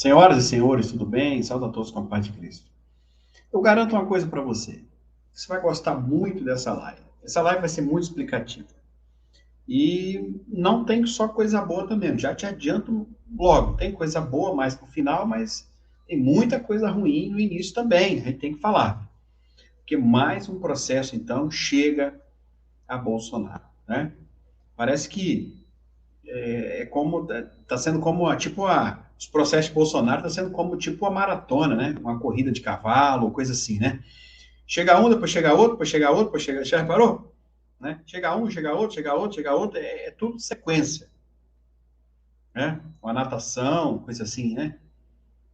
Senhoras e senhores, tudo bem? Saúde a todos com a paz de Cristo. Eu garanto uma coisa para você. Você vai gostar muito dessa live. Essa live vai ser muito explicativa. E não tem só coisa boa também. Já te adianto logo. Tem coisa boa mais no final, mas tem muita coisa ruim no início também. A gente tem que falar. Porque mais um processo, então, chega a Bolsonaro, né? Parece que é como tá sendo como tipo os processos de Bolsonaro tá sendo como tipo a maratona, né? Uma corrida de cavalo, coisa assim, né? Chega um, depois chega outro, depois chega outro, depois chega, já reparou? Né? Chega um, chega outro, chega outro, chega outro, é tudo sequência, né? Uma natação, coisa assim, né?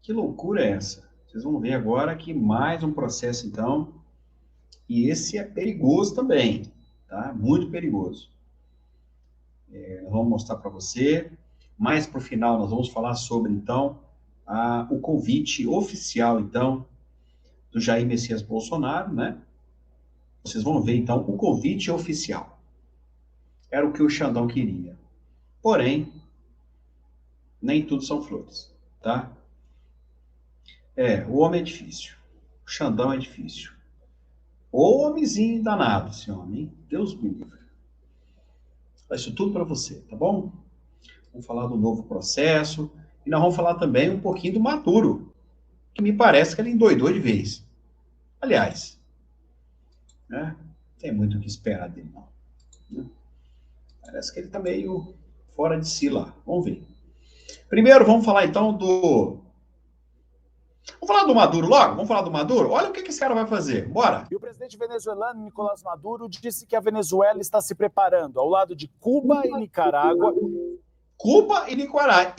Que loucura é essa? Vocês vão ver agora que mais um processo, então, e esse é perigoso também, tá? Muito perigoso. Nós vamos mostrar para você. Mais para o final, nós vamos falar sobre, então, o convite oficial, então, do Jair Messias Bolsonaro, né? Vocês vão ver, então, o convite oficial. Era o que o Xandão queria. Porém, nem tudo são flores, tá? O homem é difícil. O Xandão é difícil. Ô homenzinho danado, esse homem, hein? Deus me livre. Faz isso tudo para você, tá bom? Vamos falar do novo processo. E nós vamos falar também um pouquinho do Maduro, que me parece que ele endoidou de vez. Aliás, né? Tem muito o que esperar dele, não. Né? Parece que ele está meio fora de si lá. Vamos ver. Primeiro, vamos falar então do. Vamos falar do Maduro logo? Vamos falar do Maduro? Olha o que esse cara vai fazer. Bora! E o presidente venezuelano Nicolás Maduro disse que a Venezuela está se preparando ao lado de Cuba e Nicarágua. Cuba e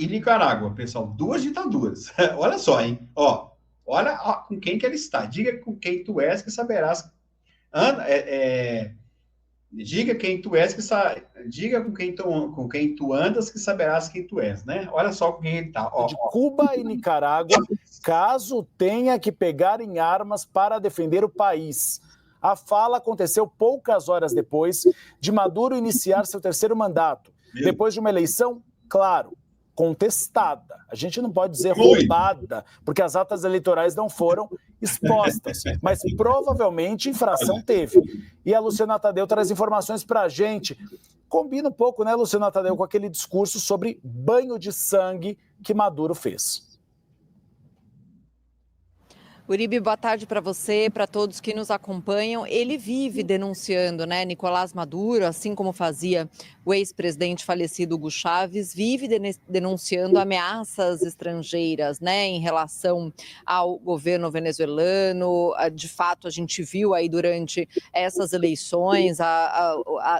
Nicarágua, pessoal. Duas ditaduras. Olha só, hein? Olha com quem que ele está. Diga com quem tu és que saberás. Diga quem tu és que diga com quem tu andas que saberás quem tu és, né? Olha só com quem ele está. De Cuba e Nicarágua, caso tenha que pegar em armas para defender o país. A fala aconteceu poucas horas depois de Maduro iniciar seu terceiro mandato, depois de uma eleição, claro, contestada. A gente não pode dizer roubada, porque as atas eleitorais não foram expostas, mas provavelmente infração teve. E a Luciana Tadeu traz informações para a gente. Combina um pouco, né, Luciana Tadeu, com aquele discurso sobre banho de sangue que Maduro fez. Uribe, boa tarde para você, para todos que nos acompanham. Ele vive denunciando, né, Nicolás Maduro, assim como fazia o ex-presidente falecido Hugo Chávez, vive denunciando ameaças estrangeiras, né, em relação ao governo venezuelano. De fato, a gente viu aí durante essas eleições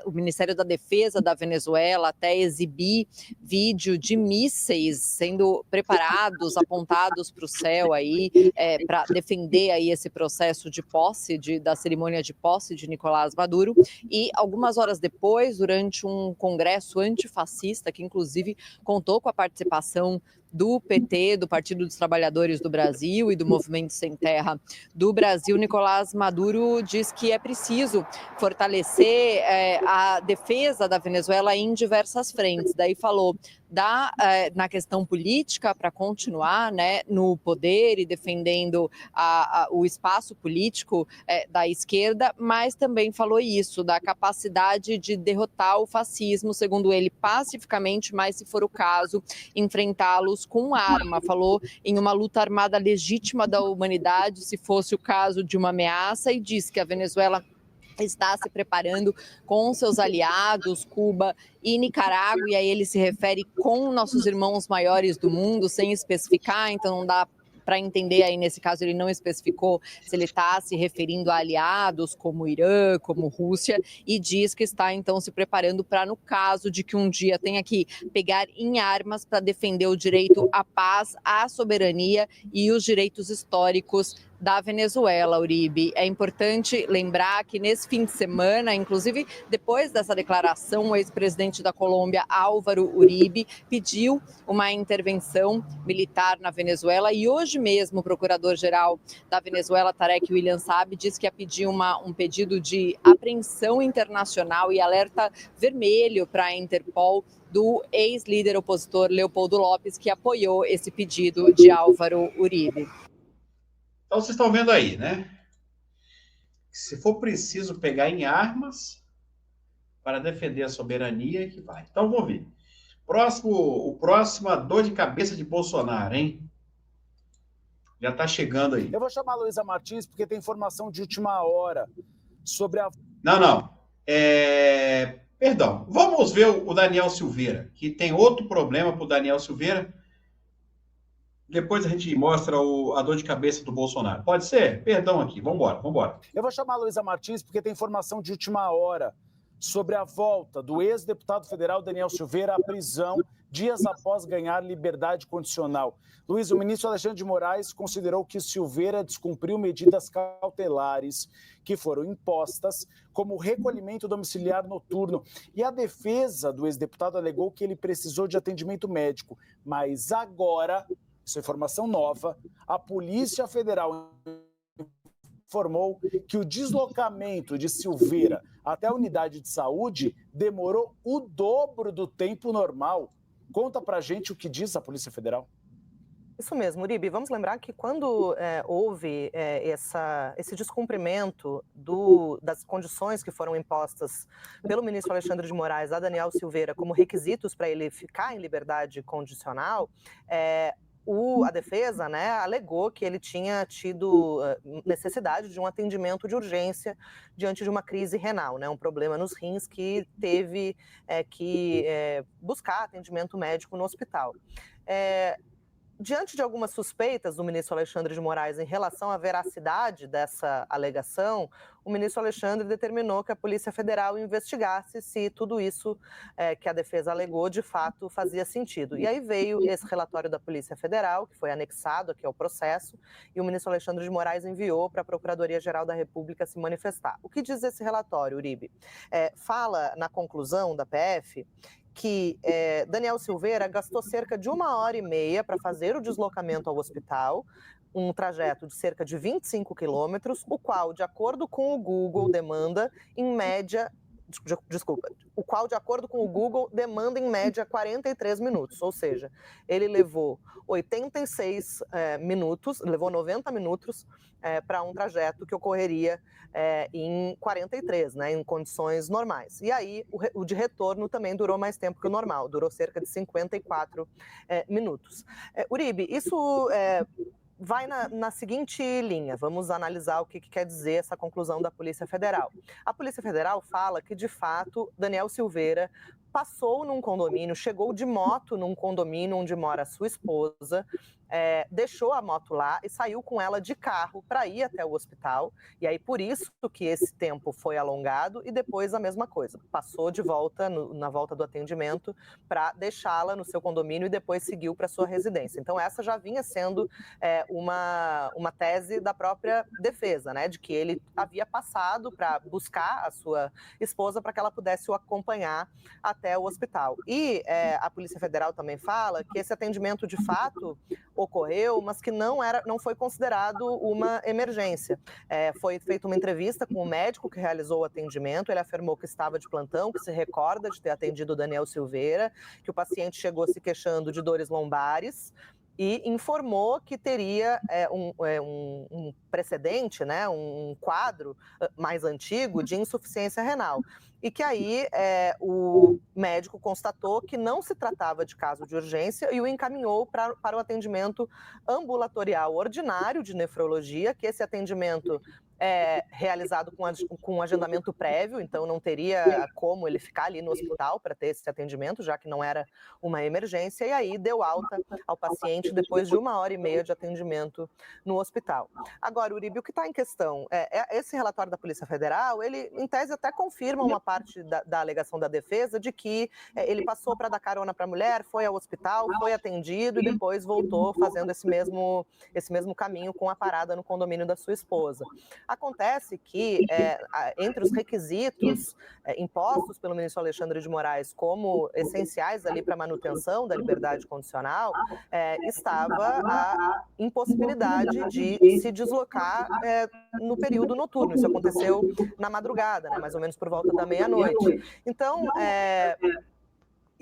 o Ministério da Defesa da Venezuela até exibir vídeo de mísseis sendo preparados, apontados para o céu aí, para defender aí esse processo de posse, da cerimônia de posse de Nicolás Maduro. E algumas horas depois, durante um congresso antifascista, que inclusive contou com a participação do PT, do Partido dos Trabalhadores do Brasil e do Movimento Sem Terra do Brasil, Nicolás Maduro diz que é preciso fortalecer a defesa da Venezuela em diversas frentes. Daí falou na questão política para continuar, né, no poder e defendendo o espaço político da esquerda, mas também falou isso, da capacidade de derrotar o fascismo, segundo ele, pacificamente, mas se for o caso, enfrentá-los com arma. Falou em uma luta armada legítima da humanidade, se fosse o caso de uma ameaça, e disse que a Venezuela está se preparando com seus aliados, Cuba e Nicarágua, e aí ele se refere com nossos irmãos maiores do mundo, sem especificar, então não dá para entender aí, nesse caso, ele não especificou se ele está se referindo a aliados como Irã, como Rússia, e diz que está, então, se preparando para, no caso de que um dia tenha que pegar em armas para defender o direito à paz, à soberania e os direitos históricos da Venezuela, Uribe. É importante lembrar que nesse fim de semana, inclusive depois dessa declaração, o ex-presidente da Colômbia, Álvaro Uribe, pediu uma intervenção militar na Venezuela e hoje mesmo o procurador-geral da Venezuela, Tarek William Saab, disse que ia pedir um pedido de apreensão internacional e alerta vermelho para a Interpol do ex-líder opositor Leopoldo Lopes, que apoiou esse pedido de Álvaro Uribe. Então, vocês estão vendo aí, né? Se for preciso pegar em armas para defender a soberania, que vai. Então, vamos ver. Próxima dor de cabeça de Bolsonaro, hein? Já está chegando aí. Eu vou chamar a Luísa Martins, porque tem informação de última hora sobre a... Não. Perdão. Vamos ver o Daniel Silveira, que tem outro problema para o Daniel Silveira. Depois a gente mostra a dor de cabeça do Bolsonaro. Pode ser? Perdão aqui. Vamos embora. Eu vou chamar a Luísa Martins, porque tem informação de última hora sobre a volta do ex-deputado federal Daniel Silveira à prisão dias após ganhar liberdade condicional. Luiz, o ministro Alexandre de Moraes considerou que Silveira descumpriu medidas cautelares que foram impostas, como o recolhimento domiciliar noturno. E a defesa do ex-deputado alegou que ele precisou de atendimento médico. Mas agora, isso é informação nova, a Polícia Federal informou que o deslocamento de Silveira até a unidade de saúde demorou o dobro do tempo normal. Conta pra gente o que diz a Polícia Federal. Isso mesmo, Uribe. Vamos lembrar que quando houve esse descumprimento das condições que foram impostas pelo ministro Alexandre de Moraes a Daniel Silveira como requisitos para ele ficar em liberdade condicional, a defesa, né, alegou que ele tinha tido necessidade de um atendimento de urgência diante de uma crise renal, né, um problema nos rins que teve que buscar atendimento médico no hospital. Diante de algumas suspeitas do ministro Alexandre de Moraes em relação à veracidade dessa alegação, o ministro Alexandre determinou que a Polícia Federal investigasse se tudo isso que a defesa alegou de fato fazia sentido. E aí veio esse relatório da Polícia Federal, que foi anexado aqui ao processo, e o ministro Alexandre de Moraes enviou para a Procuradoria-Geral da República se manifestar. O que diz esse relatório, Uribe? Fala na conclusão da PF que Daniel Silveira gastou cerca de 1h30 para fazer o deslocamento ao hospital, um trajeto de cerca de 25 quilômetros, o qual, de acordo com o Google, demanda em média... o qual, de acordo com o Google, demanda em média 43 minutos, ou seja, ele levou 86 minutos, levou 90 minutos para um trajeto que ocorreria em 43, né, em condições normais. E aí, o de retorno também durou mais tempo que o normal, durou cerca de 54 minutos. Uribe, isso... vai na seguinte linha, vamos analisar o que quer dizer essa conclusão da Polícia Federal. A Polícia Federal fala que, de fato, Daniel Silveira passou num condomínio, chegou de moto num condomínio onde mora sua esposa, deixou a moto lá e saiu com ela de carro para ir até o hospital, e aí por isso que esse tempo foi alongado, e depois a mesma coisa, passou de volta, na volta do atendimento, para deixá-la no seu condomínio e depois seguiu para sua residência. Então essa já vinha sendo uma tese da própria defesa, né, de que ele havia passado para buscar a sua esposa para que ela pudesse o acompanhar até o hospital. E a Polícia Federal também fala que esse atendimento de fato ocorreu, mas que não foi considerado uma emergência. Foi feita uma entrevista com o médico que realizou o atendimento, ele afirmou que estava de plantão, que se recorda de ter atendido o Daniel Silveira, que o paciente chegou se queixando de dores lombares, e informou que teria um precedente, né, um quadro mais antigo de insuficiência renal. E que aí o médico constatou que não se tratava de caso de urgência e o encaminhou para o atendimento ambulatorial ordinário de nefrologia, que esse atendimento realizado com agendamento prévio, então não teria como ele ficar ali no hospital para ter esse atendimento, já que não era uma emergência, e aí deu alta ao paciente depois de 1h30 de atendimento no hospital. Agora, Uribe, o que está em questão? Esse relatório da Polícia Federal, ele, em tese, até confirma uma parte da alegação da defesa de que ele passou para dar carona para a mulher, foi ao hospital, foi atendido e depois voltou fazendo esse mesmo caminho com a parada no condomínio da sua esposa. Acontece que, entre os requisitos impostos pelo ministro Alexandre de Moraes como essenciais ali para a manutenção da liberdade condicional, estava a impossibilidade de se deslocar no período noturno. Isso aconteceu na madrugada, né, mais ou menos por volta da meia-noite. Então,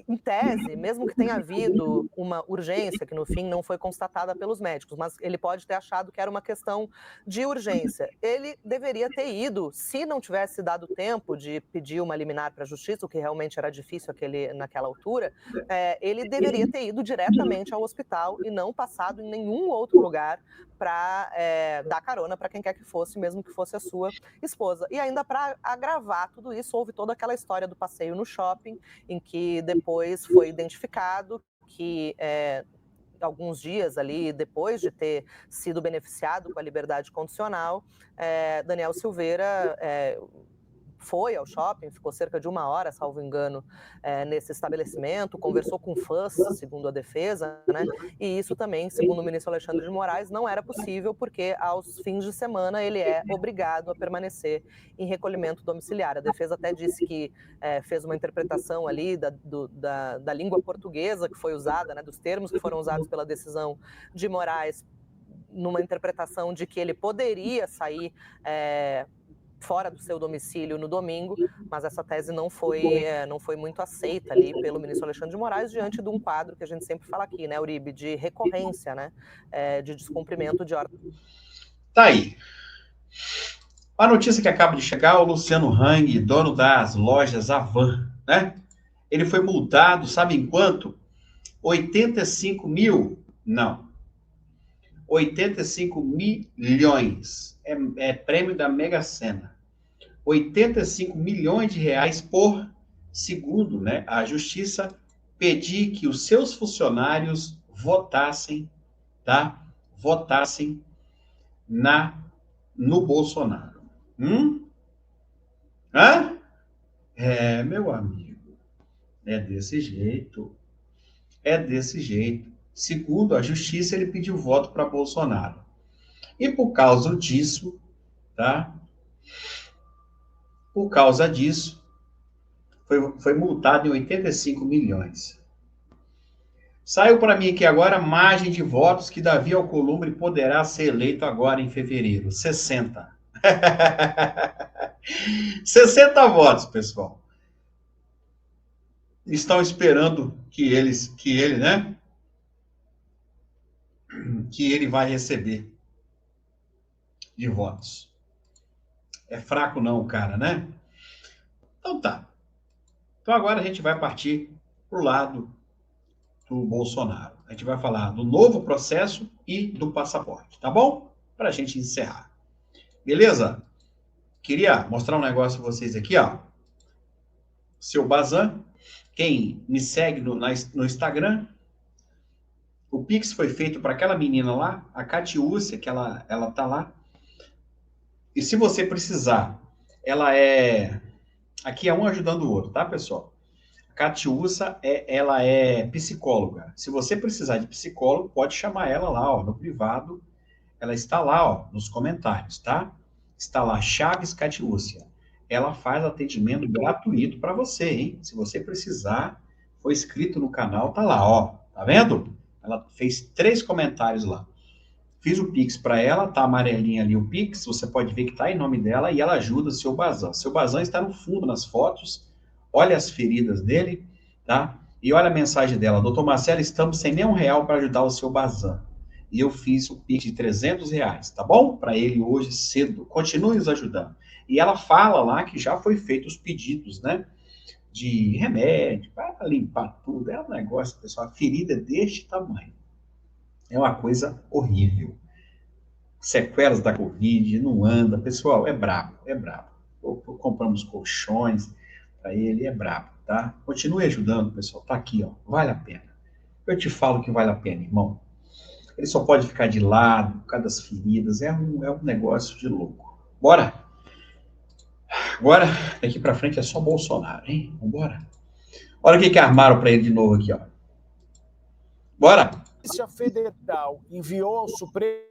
em tese, mesmo que tenha havido uma urgência, que no fim não foi constatada pelos médicos, mas ele pode ter achado que era uma questão de urgência. Ele deveria ter ido, se não tivesse dado tempo de pedir uma liminar para a justiça, o que realmente era difícil naquela altura, ele deveria ter ido diretamente ao hospital e não passado em nenhum outro lugar para dar carona para quem quer que fosse, mesmo que fosse a sua esposa. E ainda para agravar tudo isso, houve toda aquela história do passeio no shopping, em que depois foi identificado que alguns dias ali depois de ter sido beneficiado com a liberdade condicional, Daniel Silveira foi ao shopping, ficou cerca de 1 hora, salvo engano, nesse estabelecimento, conversou com fãs, segundo a defesa, né? E isso também, segundo o ministro Alexandre de Moraes, não era possível porque aos fins de semana ele é obrigado a permanecer em recolhimento domiciliar. A defesa até disse que fez uma interpretação ali da língua portuguesa que foi usada, né, dos termos que foram usados pela decisão de Moraes, numa interpretação de que ele poderia sair fora do seu domicílio no domingo, mas essa tese não foi muito aceita ali pelo ministro Alexandre de Moraes, diante de um quadro que a gente sempre fala aqui, né, Uribe, de recorrência, né, de descumprimento de ordem. Tá aí. A notícia que acaba de chegar, o Luciano Hang, dono das lojas Avan, né? Ele foi multado, sabe em quanto? 85 mil? Não. 85 milhões. É prêmio da Mega Sena. 85 milhões de reais por segundo, né? A justiça pedir que os seus funcionários votassem, tá? Votassem no Bolsonaro. Hã? Meu amigo, é desse jeito. É desse jeito. Segundo a justiça, ele pediu voto para Bolsonaro. E por causa disso, tá? Por causa disso, foi multado em 85 milhões. Saiu para mim aqui agora margem de votos que Davi Alcolumbre poderá ser eleito agora em fevereiro. 60. 60 votos, pessoal. Estão esperando que ele, né? Que ele vai receber de votos. É fraco não, cara, né? Então tá. Então agora a gente vai partir pro lado do Bolsonaro. A gente vai falar do novo processo e do passaporte, tá bom? Pra gente encerrar. Beleza? Queria mostrar um negócio pra vocês aqui, ó. Seu Bazan. Quem me segue no Instagram, o Pix foi feito para aquela menina lá, a Catiúcia, que ela tá lá. E se você precisar, aqui é um ajudando o outro, tá, pessoal? A Catiúcia, ela é psicóloga. Se você precisar de psicólogo, pode chamar ela lá, ó, no privado. Ela está lá, ó, nos comentários, tá? Está lá, Chaves Catiúcia. Ela faz atendimento gratuito para você, hein? Se você precisar, foi inscrito no canal, tá lá, ó. Tá vendo? Ela fez 3 comentários lá. Fiz o Pix para ela, tá amarelinho ali o Pix, você pode ver que tá em nome dela e ela ajuda o seu Bazan. Seu Bazan está no fundo nas fotos, olha as feridas dele, tá? E olha a mensagem dela, doutor Marcelo, estamos sem nenhum real para ajudar o seu Bazan. E eu fiz o Pix de R$300, tá bom? Para ele hoje cedo, continue nos ajudando. E ela fala lá que já foi feito os pedidos, né? De remédio, para limpar tudo, é um negócio, pessoal, a ferida é deste tamanho. É uma coisa horrível. sequelas da Covid, não anda. Pessoal, é brabo, é brabo. Compramos colchões para ele, é brabo, tá? Continue ajudando, pessoal. Tá aqui, ó. Vale a pena. Eu te falo que vale a pena, irmão. Ele só pode ficar de lado, por causa das feridas. É um negócio de louco. Bora! Agora, daqui para frente é só Bolsonaro, hein? Vambora. Olha o que armaram para ele de novo aqui, ó. Bora! A Polícia Federal enviou ao Supremo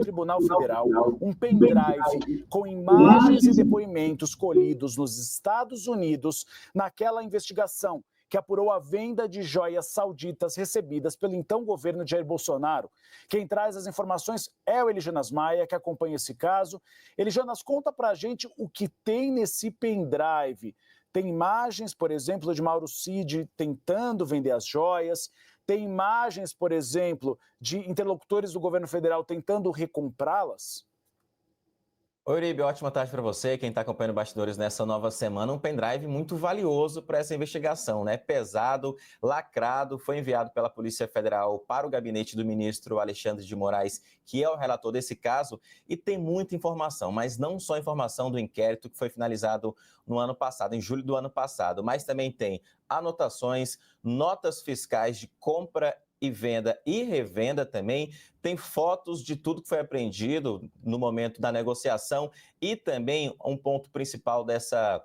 Tribunal Federal um pendrive com imagens e depoimentos colhidos nos Estados Unidos naquela investigação que apurou a venda de joias sauditas recebidas pelo então governo de Jair Bolsonaro. Quem traz as informações é o Elijanas Maia, que acompanha esse caso. Elijanas, conta pra gente o que tem nesse pendrive. Tem imagens, por exemplo, de Mauro Cid tentando vender as joias. Tem imagens, por exemplo, de interlocutores do governo federal tentando recomprá-las? Oi, Uribe, ótima tarde para você, quem está acompanhando bastidores nessa nova semana. Um pendrive muito valioso para essa investigação, né? Pesado, lacrado, foi enviado pela Polícia Federal para o gabinete do ministro Alexandre de Moraes, que é o relator desse caso, e tem muita informação, mas não só informação do inquérito que foi finalizado no ano passado, em julho do ano passado, mas também tem anotações, notas fiscais de compra e venda e revenda também, tem fotos de tudo que foi apreendido no momento da negociação e também um ponto principal dessa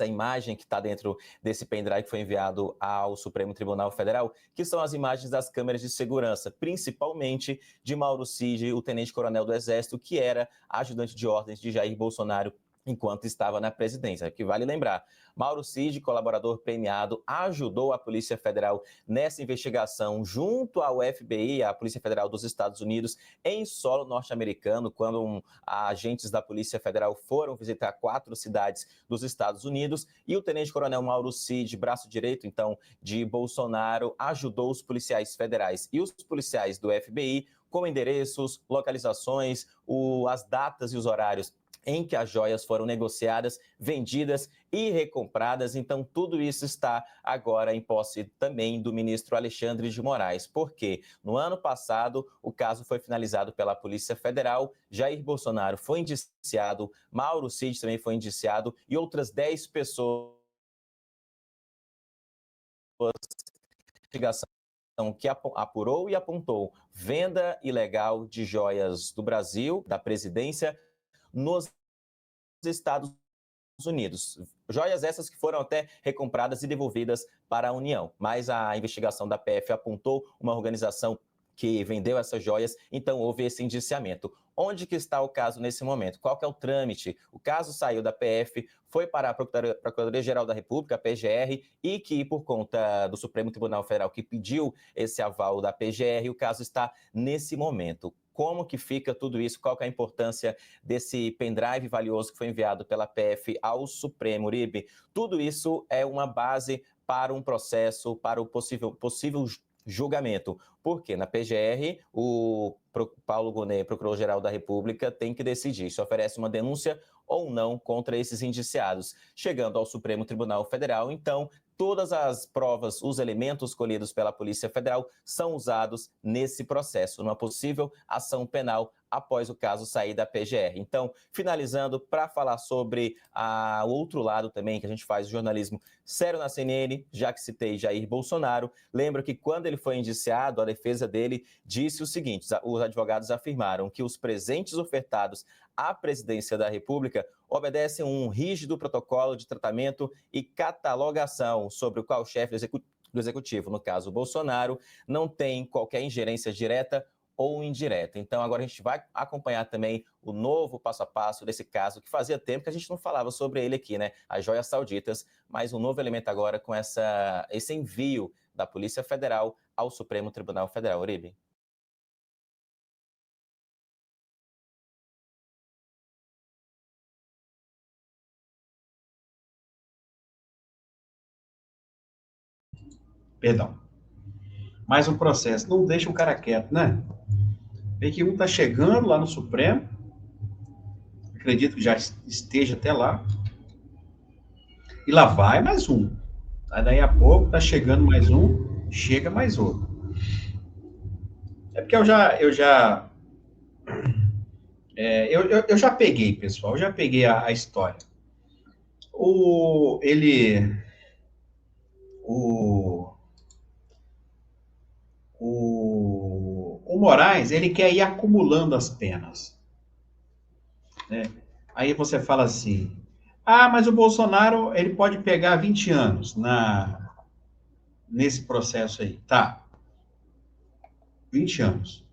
imagem que está dentro desse pendrive que foi enviado ao Supremo Tribunal Federal, que são as imagens das câmeras de segurança, principalmente de Mauro Cid, o tenente-coronel do Exército, que era ajudante de ordens de Jair Bolsonaro enquanto estava na presidência. Que vale lembrar, Mauro Cid, colaborador premiado, ajudou a Polícia Federal nessa investigação junto ao FBI, a Polícia Federal dos Estados Unidos, em solo norte-americano, quando agentes da Polícia Federal foram visitar 4 cidades dos Estados Unidos, e o tenente-coronel Mauro Cid, braço direito, então, de Bolsonaro, ajudou os policiais federais e os policiais do FBI com endereços, localizações, as datas e os horários em que as joias foram negociadas, vendidas e recompradas. Então, tudo isso está agora em posse também do ministro Alexandre de Moraes, porque no ano passado o caso foi finalizado pela Polícia Federal, Jair Bolsonaro foi indiciado, Mauro Cid também foi indiciado e outras 10 pessoas investigação que apurou e apontou venda ilegal de joias do Brasil, da presidência, nos Estados Unidos. Joias essas que foram até recompradas e devolvidas para a União. Mas a investigação da PF apontou uma organização que vendeu essas joias, então houve esse indiciamento. Onde que está o caso nesse momento? Qual que é o trâmite? O caso saiu da PF, foi para a Procuradoria-Geral da República, a PGR, e que, por conta do Supremo Tribunal Federal, que pediu esse aval da PGR, o caso está nesse momento. Como que fica tudo isso? Qual que é a importância desse pendrive valioso que foi enviado pela PF ao Supremo, Uribe? Tudo isso é uma base para um processo, para o possível julgamento. Porque na PGR, o Paulo Gonet, Procurador-Geral da República, tem que decidir se oferece uma denúncia ou não contra esses indiciados. Chegando ao Supremo Tribunal Federal, então, todas as provas, os elementos colhidos pela Polícia Federal são usados nesse processo, numa possível ação penal após o caso sair da PGR. Então, finalizando, para falar sobre o outro lado também, que a gente faz jornalismo sério na CNN, já que citei Jair Bolsonaro, lembro que quando ele foi indiciado, a defesa dele disse o seguinte: os advogados afirmaram que os presentes ofertados à presidência da República obedecem um rígido protocolo de tratamento e catalogação sobre o qual o chefe do executivo, no caso Bolsonaro, não tem qualquer ingerência direta ou indireta. Então, agora a gente vai acompanhar também o novo passo a passo desse caso, que fazia tempo que a gente não falava sobre ele aqui, né? As joias sauditas, mas um novo elemento agora com esse envio da Polícia Federal ao Supremo Tribunal Federal. Uribe. Perdão. Mais um processo. Não deixa o cara quieto, né? Vê que um está chegando lá no Supremo, acredito que já esteja até lá, e lá vai mais um. Aí daí a pouco está chegando mais um, chega mais outro. É porque eu já Eu já peguei, pessoal, eu já peguei a história. O Moraes, ele quer ir acumulando as penas, né? Aí você fala assim, mas o Bolsonaro, ele pode pegar 20 anos nesse processo aí. Tá, 20 anos.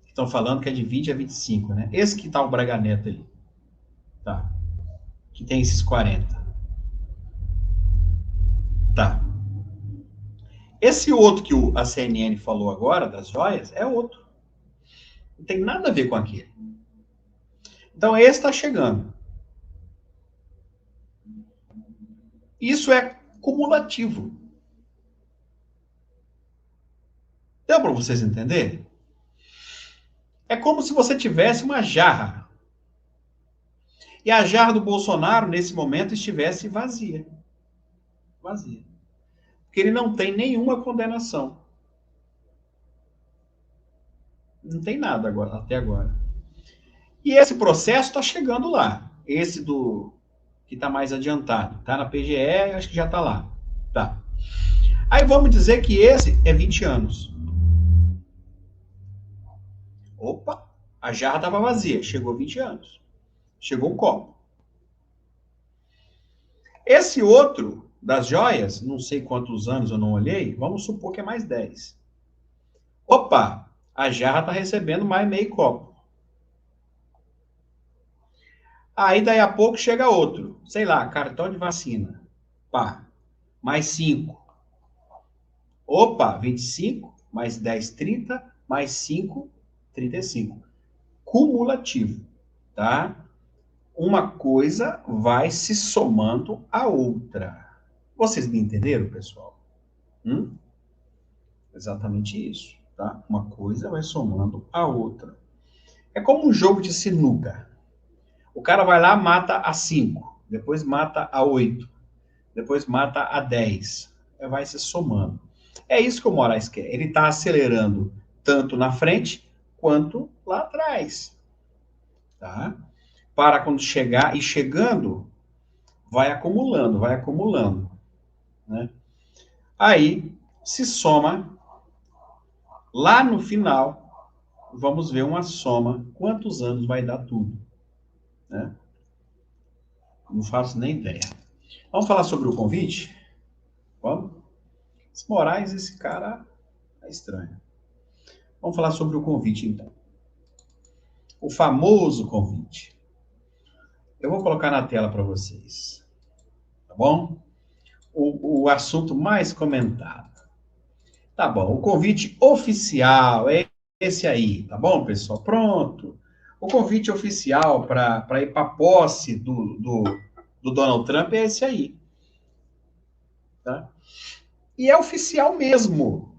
Estão falando que é de 20 a 25, né? Esse que tá o Braga Neto aí. Tá. Que tem esses 40. Tá. Esse outro que a CNN falou agora, das joias, é outro. Não tem nada a ver com aquele. Então, esse está chegando. Isso é cumulativo. Deu para vocês entenderem? É como se você tivesse uma jarra. E a jarra do Bolsonaro, nesse momento, estivesse vazia. Vazia. Porque ele não tem nenhuma condenação. Não tem nada agora, até agora. E esse processo está chegando lá. Esse que está mais adiantado. Está na PGE, acho que já está lá. Tá. Aí vamos dizer que esse é 20 anos. Opa, a jarra estava vazia, chegou 20 anos. Chegou um copo. Esse outro das joias, não sei quantos anos eu não olhei, vamos supor que é mais 10. Opa, a jarra está recebendo mais meio copo. Aí daí a pouco chega outro, sei lá, cartão de vacina. Pá, mais 5. Opa, 25, mais 10, 30, mais 5, 35. Cumulativo, tá? Uma coisa vai se somando à outra. Vocês me entenderam, pessoal? Exatamente isso, tá? Uma coisa vai somando à outra. É como um jogo de sinuca. O cara vai lá, mata a 5, depois mata a 8, depois mata a 10. Vai se somando. É isso que o Moraes quer. Ele está acelerando tanto na frente quanto lá atrás, tá? Para quando chegar, e chegando, vai acumulando, né? Aí, se soma, lá no final, vamos ver uma soma, quantos anos vai dar tudo, né? Não faço nem ideia. Vamos falar sobre o convite? Vamos? Esse Moraes, esse cara é estranho. Vamos falar sobre o convite, então. O famoso convite. Eu vou colocar na tela para vocês, tá bom? O assunto mais comentado. Tá bom, o convite oficial é esse aí, tá bom, pessoal? Pronto. O convite oficial para ir para a posse do Donald Trump é esse aí. Tá? E é oficial mesmo,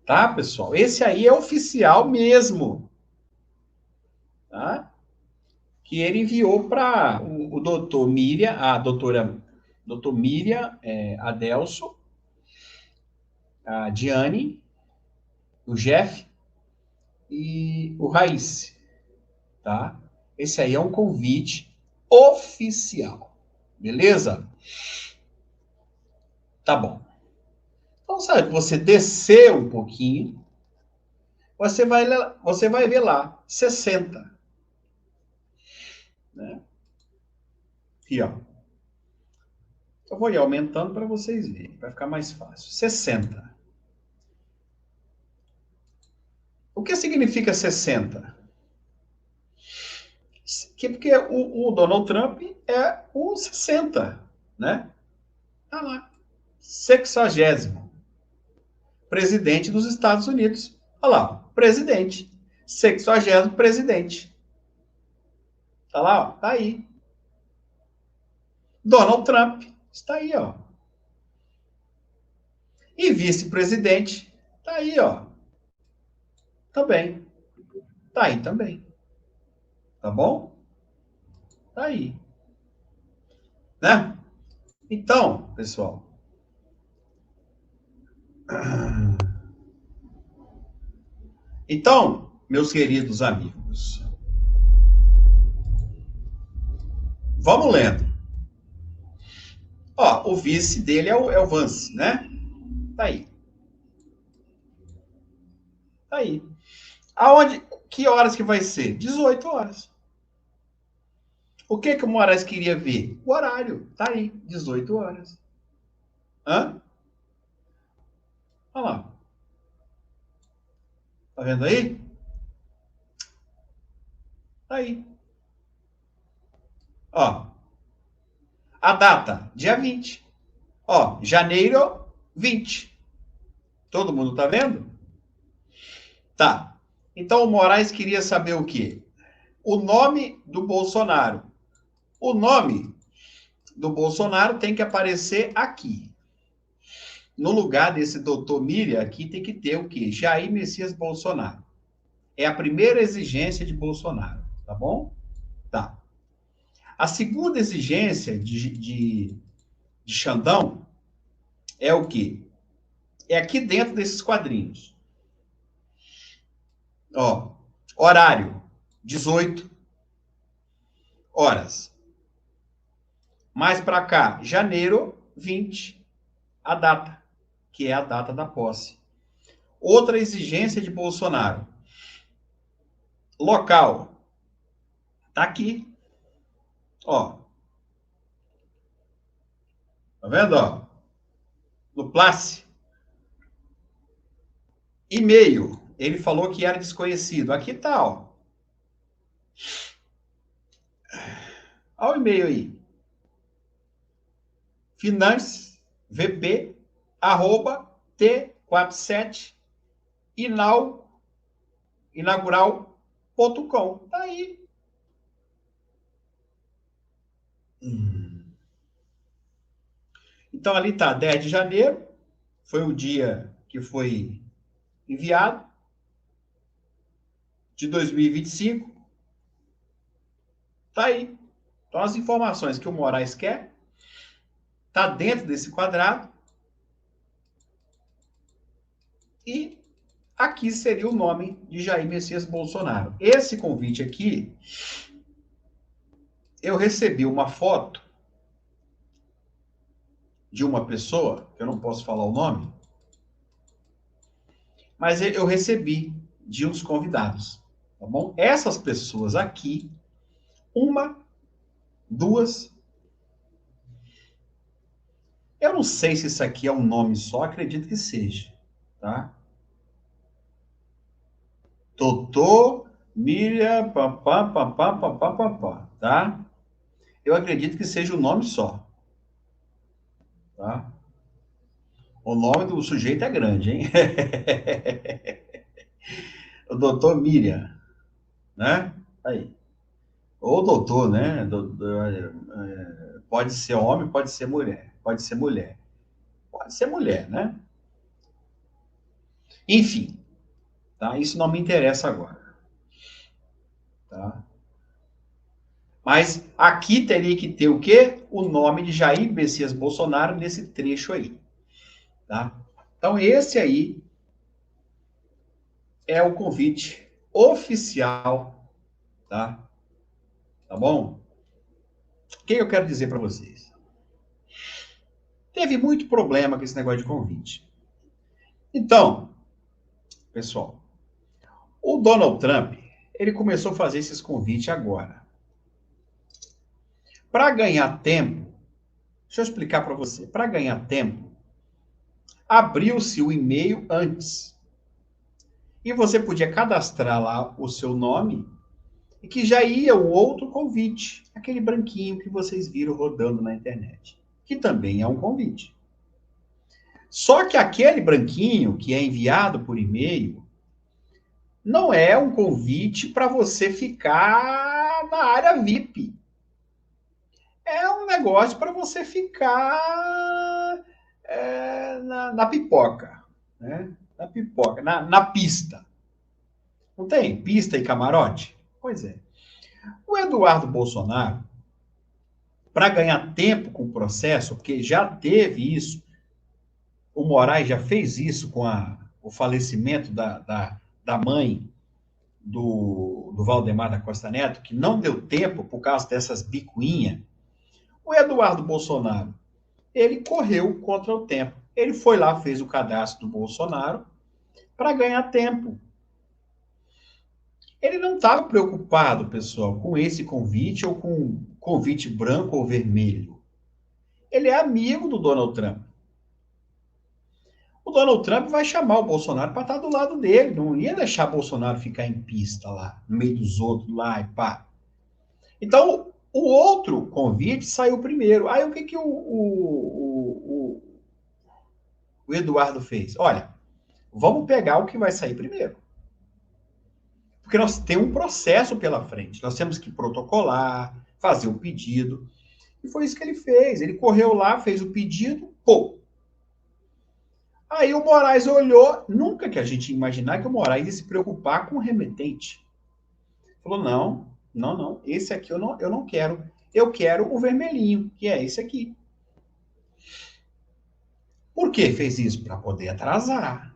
tá, pessoal? Esse aí é oficial mesmo. Tá? Que ele enviou para o doutor Miriam, a doutora Miriam Adelso, a Diane, o Jeff e o Raiz, tá? Esse aí é um convite oficial, beleza? Tá bom. Então, sabe, você descer um pouquinho, você vai ver lá, 60. Né? Aqui, ó. Eu vou ir aumentando para vocês verem, vai ficar mais fácil. 60. O que significa 60? Porque o Donald Trump é o 60, né? Tá lá. 60º presidente dos Estados Unidos. Olha lá, presidente. 60º presidente. Tá lá, ó, tá aí. Donald Trump está aí, ó. E vice-presidente tá aí, ó. Também. Tá aí também. Tá bom? Tá aí. Né? Então, pessoal. Então, meus queridos amigos, Vamos lendo. Ó, o vice dele é o Vance, né? Tá aí. Tá aí. Aonde? Que horas que vai ser? 18 horas. O que o Moraes queria ver? O horário. Tá aí, 18 horas. Hã? Olha lá. Tá vendo aí? Tá aí. Ó. A data, dia 20. Ó, janeiro 20. Todo mundo tá vendo? Tá. Então o Moraes queria saber o quê? O nome do Bolsonaro. O nome do Bolsonaro tem que aparecer aqui. No lugar desse doutor Miriam, aqui tem que ter o quê? Jair Messias Bolsonaro. É a primeira exigência de Bolsonaro, tá bom? Tá. A segunda exigência de Xandão é o quê? É aqui dentro desses quadrinhos. Ó, horário, 18 horas. Mais para cá, janeiro 20, a data, que é a data da posse. Outra exigência de Bolsonaro. Local. Tá aqui. Ó. Tá vendo, ó? No Place. E-mail. Ele falou que era desconhecido. Aqui tá, ó. Olha o e-mail aí. financevp@t47inaugural.com. Tá aí. Então ali tá 10 de janeiro, foi o dia que foi enviado, de 2025. Tá aí. Então as informações que o Moraes quer tá dentro desse quadrado. E aqui seria o nome de Jair Messias Bolsonaro. Esse convite aqui, eu recebi uma foto de uma pessoa, que eu não posso falar o nome, mas eu recebi de uns convidados, tá bom? Essas pessoas aqui, uma, duas, eu não sei se isso aqui é um nome só, acredito que seja, tá? Totô, Miriam, papá, tá? Eu acredito que seja um nome só, tá? O nome do sujeito é grande, hein? O doutor Miriam, né? Aí. Ou doutor, né? Pode ser homem, pode ser mulher. Pode ser mulher. Pode ser mulher, né? Enfim, tá? Isso não me interessa agora. Tá? Mas aqui teria que ter o quê? O nome de Jair Messias Bolsonaro nesse trecho aí. Tá? Então, esse aí é o convite oficial, tá? Tá bom? O que eu quero dizer para vocês? Teve muito problema com esse negócio de convite. Então, pessoal, o Donald Trump, ele começou a fazer esses convites agora. Para ganhar tempo, deixa eu explicar para você. Para ganhar tempo, abriu-se o e-mail antes. E você podia cadastrar lá o seu nome e que já ia o outro convite, aquele branquinho que vocês viram rodando na internet, que também é um convite. Só que aquele branquinho que é enviado por e-mail não é um convite para você ficar na área VIP. É um negócio para você ficar na pipoca, né? Na pipoca, na pista. Não tem pista e camarote? Pois é. O Eduardo Bolsonaro, para ganhar tempo com o processo, porque já teve isso, o Moraes já fez isso com o falecimento da mãe do Valdemar da Costa Neto, que não deu tempo por causa dessas bicuinhas O Eduardo Bolsonaro, ele correu contra o tempo. Ele foi lá, fez o cadastro do Bolsonaro para ganhar tempo. Ele não estava preocupado, pessoal, com esse convite ou com convite branco ou vermelho. Ele é amigo do Donald Trump. O Donald Trump vai chamar o Bolsonaro para estar do lado dele. Não ia deixar o Bolsonaro ficar em pista lá, no meio dos outros lá e pá. Então, o outro convite saiu primeiro. Aí o que o Eduardo fez? Olha, vamos pegar o que vai sair primeiro. Porque nós temos um processo pela frente. Nós temos que protocolar, fazer o pedido. E foi isso que ele fez. Ele correu lá, fez o pedido, pô. Aí o Moraes olhou, nunca que a gente ia imaginar que o Moraes ia se preocupar com o remetente. Falou, não, esse aqui eu não quero. Eu quero o vermelhinho, que é esse aqui. Por que fez isso? Para poder atrasar.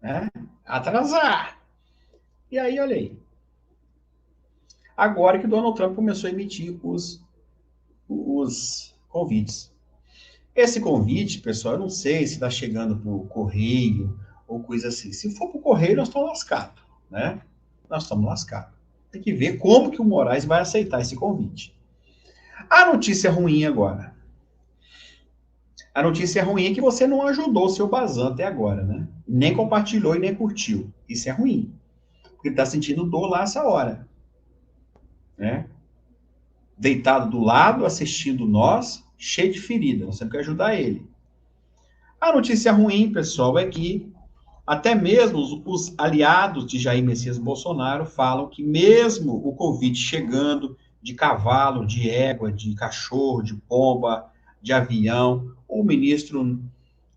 Né? Atrasar. E aí, olha aí. Agora que o Donald Trump começou a emitir os convites. Esse convite, pessoal, eu não sei se está chegando por correio ou coisa assim. Se for por correio, nós estamos lascados, né? Nós estamos lascados. Tem que ver como que o Moraes vai aceitar esse convite. A notícia ruim agora. A notícia ruim é que você não ajudou o seu Bazan até agora, né? Nem compartilhou e nem curtiu. Isso é ruim. Porque ele está sentindo dor lá essa hora. Né? Deitado do lado, assistindo nós, cheio de ferida. Nós temos que ajudar ele. A notícia ruim, pessoal, é que até mesmo os aliados de Jair Messias Bolsonaro falam que mesmo o convite chegando de cavalo, de égua, de cachorro, de pomba, de avião, o ministro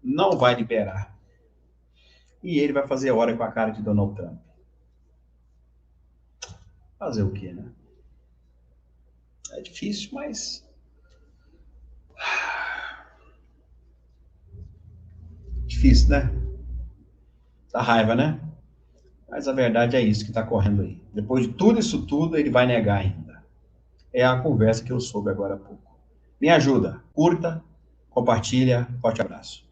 não vai liberar. E ele vai fazer hora com a cara de Donald Trump. Fazer o quê, né? É difícil, mas... Difícil, né? Dá raiva, né? Mas a verdade é isso que está correndo aí. Depois de tudo isso tudo, ele vai negar ainda. É a conversa que eu soube agora há pouco. Me ajuda, curta, compartilha, forte abraço.